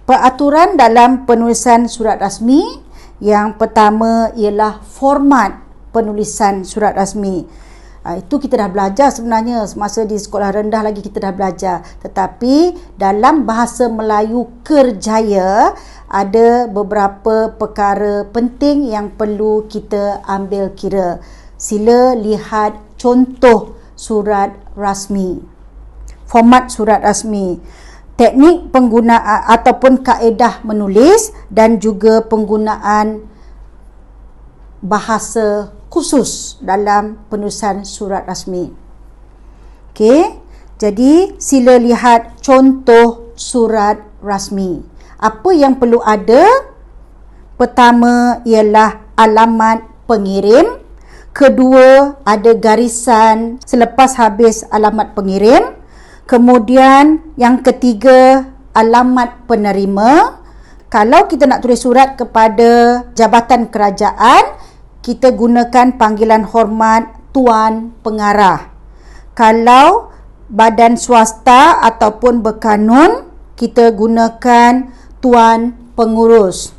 Peraturan dalam penulisan surat rasmi. Yang pertama ialah format penulisan surat rasmi. Itu kita dah belajar sebenarnya semasa di sekolah rendah lagi kita dah belajar. Tetapi dalam bahasa Melayu kerjaya ada beberapa perkara penting yang perlu kita ambil kira. Sila lihat contoh surat rasmi. Format surat rasmi. Teknik penggunaan ataupun kaedah menulis dan juga penggunaan bahasa khusus dalam penulisan surat rasmi. Okey, jadi sila lihat contoh surat rasmi. Apa yang perlu ada? Pertama ialah alamat pengirim. Kedua, ada garisan selepas habis alamat pengirim. Kemudian yang ketiga, alamat penerima. Kalau kita nak tulis surat kepada jabatan kerajaan, kita gunakan panggilan hormat Tuan Pengarah. Kalau badan swasta ataupun berkanun, kita gunakan Tuan Pengurus.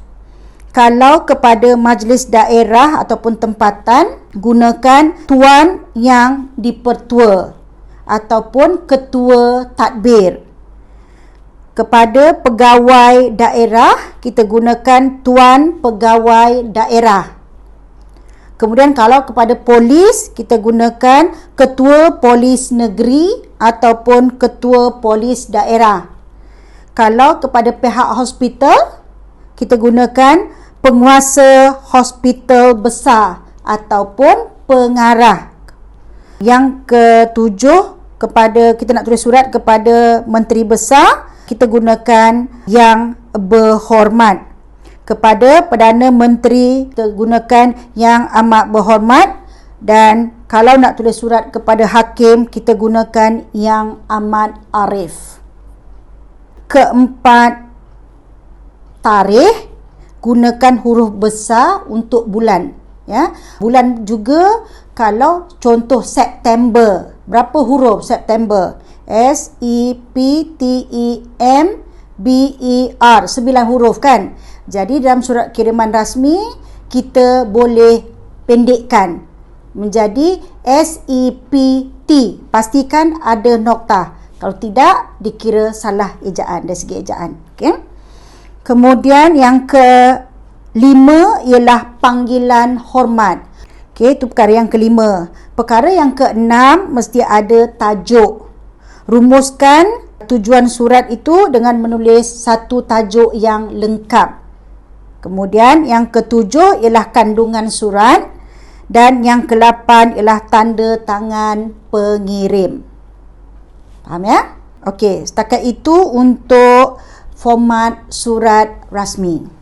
Kalau kepada majlis daerah ataupun tempatan, gunakan Tuan Yang Dipertua ataupun Ketua Tadbir. Kepada pegawai daerah, kita gunakan Tuan Pegawai Daerah. Kemudian kalau kepada polis, kita gunakan Ketua Polis Negeri ataupun Ketua Polis Daerah. Kalau kepada pihak hospital, kita gunakan Penguasa Hospital Besar ataupun Pengarah. Yang ketujuh, kita nak tulis surat kepada Menteri Besar, kita gunakan Yang Berhormat. Kepada Perdana Menteri, kita gunakan Yang Amat Berhormat. Dan kalau nak tulis surat kepada Hakim, kita gunakan Yang Amat Arif. Keempat, tarikh. Gunakan huruf besar untuk bulan. Ya, bulan juga kalau contoh September. Berapa huruf September? SEPTEMBER. 9 huruf kan? Jadi dalam surat kiriman rasmi, kita boleh pendekkan menjadi SEPT. Pastikan ada noktah. Kalau tidak, dikira salah ejaan dari segi ejaan. Okay? Kemudian yang kelima ialah panggilan hormat. Okey, itu perkara yang kelima. Perkara yang keenam, mesti ada tajuk. Rumuskan tujuan surat itu dengan menulis satu tajuk yang lengkap. Kemudian yang ketujuh ialah kandungan surat. Dan yang ke-8 ialah tanda tangan pengirim. Faham ya? Okey, setakat itu untuk format surat rasmi.